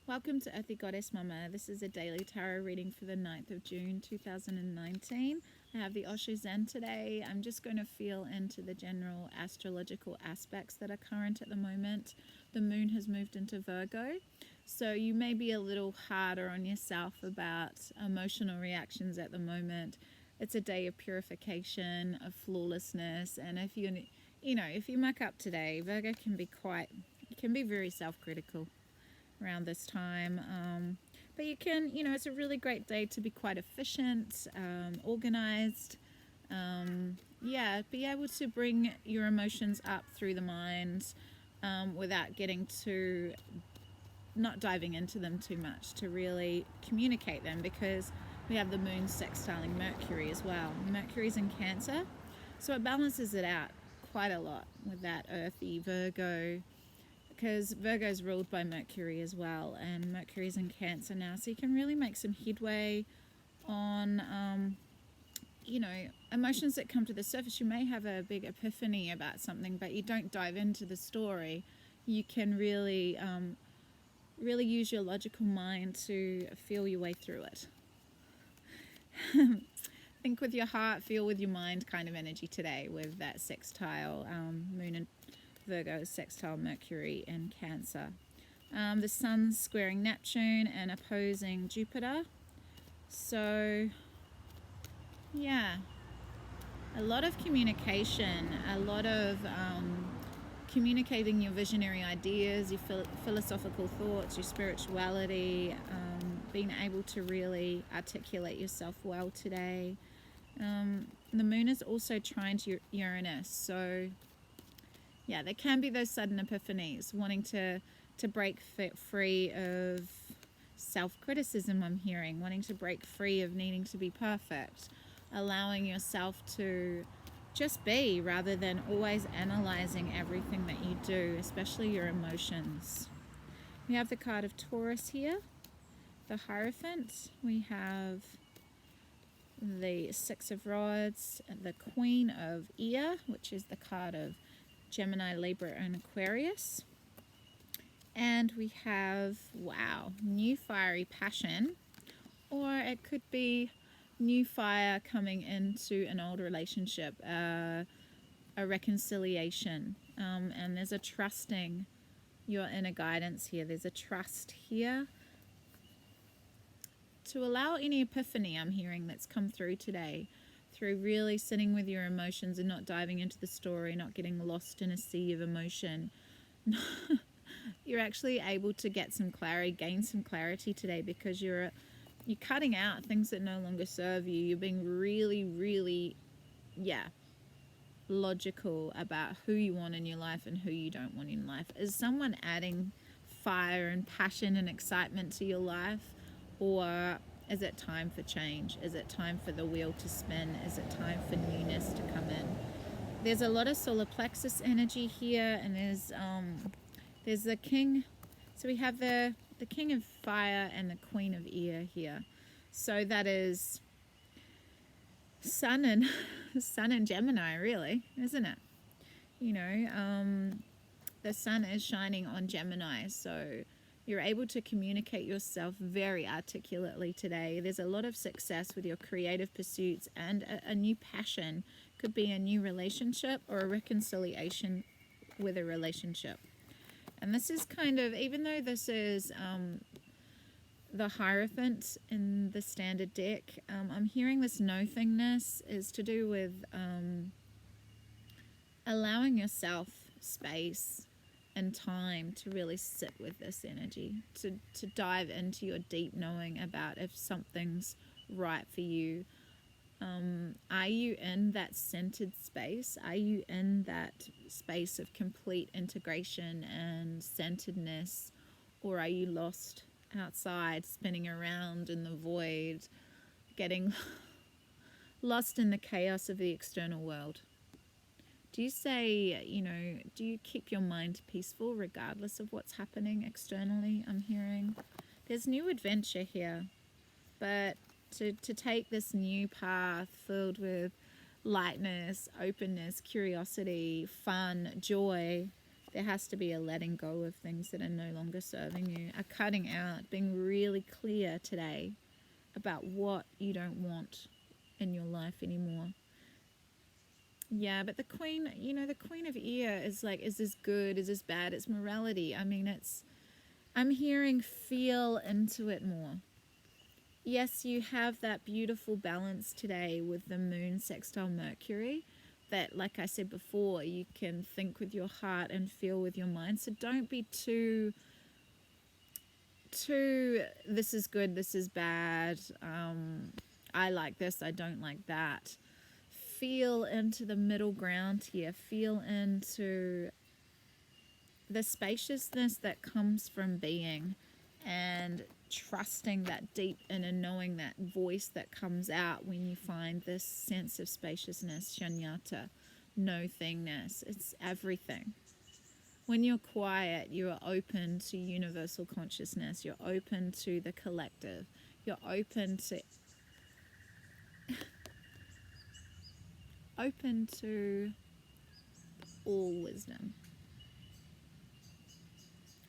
Welcome to earthygoddessmumma. This is a daily tarot reading for the 9th of June 2019. I have the Osho Zen today. I'm just going to feel into the general astrological aspects that are current at the moment. The moon has moved into Virgo, so you may be a little harder on yourself about emotional reactions at the moment. It's a day of purification, of flawlessness, and if you muck up today, Virgo can be very self-critical around this time, but you can, it's a really great day to be quite efficient, organized, be able to bring your emotions up through the mind without not diving into them too much, to really communicate them, because we have the moon sextiling Mercury as well. Mercury's in Cancer, so it balances it out quite a lot with that earthy Virgo, because Virgo is ruled by Mercury as well, and Mercury's in Cancer now, so you can really make some headway on, emotions that come to the surface. You may have a big epiphany about something, but you don't dive into the story. You can really use your logical mind to feel your way through it. Think with your heart, feel with your mind kind of energy today with that sextile moon and Virgo sextile Mercury in Cancer. The Sun's squaring Neptune and opposing Jupiter. So, a lot of communication, a lot of communicating your visionary ideas, your philosophical thoughts, your spirituality, being able to really articulate yourself well today. The moon is also trine to Uranus, so there can be those sudden epiphanies, wanting to break free of self-criticism, I'm hearing, wanting to break free of needing to be perfect, allowing yourself to just be rather than always analyzing everything that you do, especially your emotions. We have the card of Taurus here, the Hierophant. We have the Six of Rods, the Queen of Ear, which is the card of Gemini, Libra, and Aquarius. And we have, new fiery passion, or it could be new fire coming into an old relationship, a reconciliation, and there's a trusting your inner guidance here. There's a trust here to allow any epiphany I'm hearing that's come through today, through really sitting with your emotions and not diving into the story, not getting lost in a sea of emotion. You're actually able to get some clarity, gain some clarity today, because you're cutting out things that no longer serve you. You're being really, really, logical about who you want in your life and who you don't want in life. Is someone adding fire and passion and excitement to your life, or is it time for change? Is it time for the wheel to spin? Is it time for newness to come in? There's a lot of solar plexus energy here, and there's the king. So we have the king of fire and the queen of air here. So that is sun and Gemini, really, isn't it? The sun is shining on Gemini, so you're able to communicate yourself very articulately today. There's a lot of success with your creative pursuits, and a new passion. Could be a new relationship or a reconciliation with a relationship. And this is kind of, even though this is the Hierophant in the standard deck, I'm hearing this no-thingness is to do with allowing yourself space and time to really sit with this energy, to dive into your deep knowing about if something's right for you. Are you in that centered space? Are you in that space of complete integration and centeredness? Or are you lost outside, spinning around in the void, getting lost in the chaos of the external world? Do you say, do you keep your mind peaceful regardless of what's happening externally? I'm hearing there's new adventure here, but to take this new path filled with lightness, openness, curiosity, fun, joy, There has to be a letting go of things that are no longer serving you, a cutting out, being really clear today about what you don't want in your life anymore. Yeah, but the Queen, you know, the Queen of Ear is like, is this good? Is this bad? It's morality. I mean, I'm hearing feel into it more. Yes, you have that beautiful balance today with the moon sextile Mercury that, like I said before, you can think with your heart and feel with your mind. So don't be too this is good, this is bad, I like this, I don't like that. Feel into the middle ground here. Feel into the spaciousness that comes from being, and trusting that deep inner knowing, that voice that comes out when you find this sense of spaciousness, shunyata, no thingness. It's everything. When you're quiet, you are open to universal consciousness. You're open to the collective. You're open to all wisdom.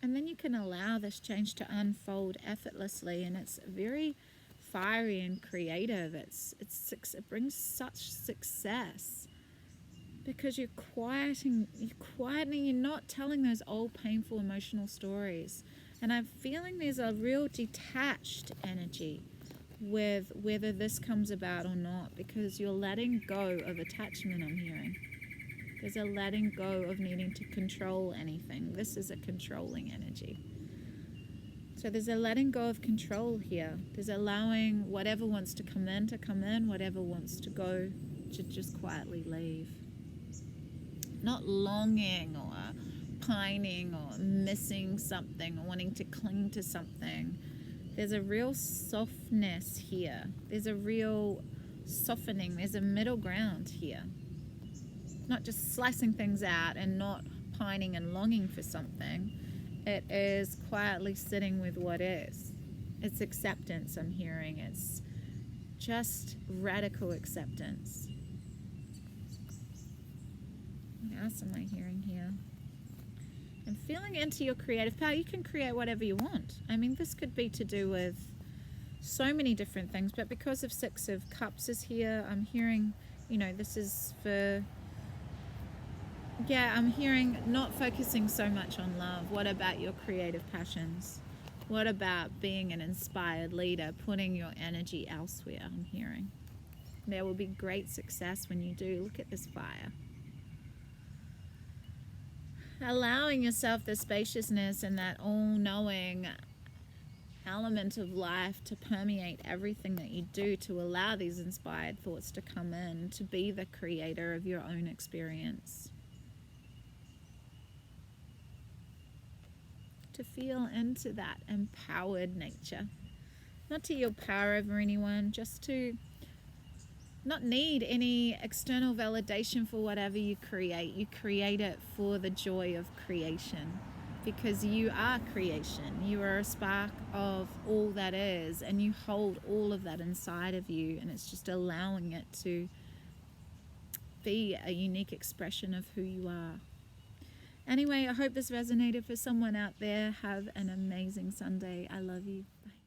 And then you can allow this change to unfold effortlessly, and it's very fiery and creative. It brings such success because you're quietening, you're not telling those old painful emotional stories. And I'm feeling there's a real detached energy with whether this comes about or not, because you're letting go of attachment, I'm hearing. There's a letting go of needing to control anything. This is a controlling energy. So there's a letting go of control here. There's allowing whatever wants to come in, whatever wants to go to just quietly leave. Not longing or pining or missing something or wanting to cling to something. There's a real softness here. There's a real softening. There's a middle ground here. Not just slicing things out and not pining and longing for something. It is quietly sitting with what is. It's acceptance, I'm hearing. It's just radical acceptance. What else am I hearing here? And feeling into your creative power. You can create whatever you want. I mean, this could be to do with so many different things, but because of Six of Cups is here, I'm hearing, you know, this is for... Yeah, I'm hearing not focusing so much on love. What about your creative passions? What about being an inspired leader, putting your energy elsewhere, I'm hearing. There will be great success when you do. Look at this fire. Allowing yourself the spaciousness and that all-knowing element of life to permeate everything that you do, to allow these inspired thoughts to come in, to be the creator of your own experience. To feel into that empowered nature. Not to yield power over anyone, just to not need any external validation for whatever you create. You create it for the joy of creation, because you are creation. You are a spark of all that is, and you hold all of that inside of you, and it's just allowing it to be a unique expression of who you are. Anyway, I hope this resonated for someone out there. Have an amazing Sunday. I love you. Bye.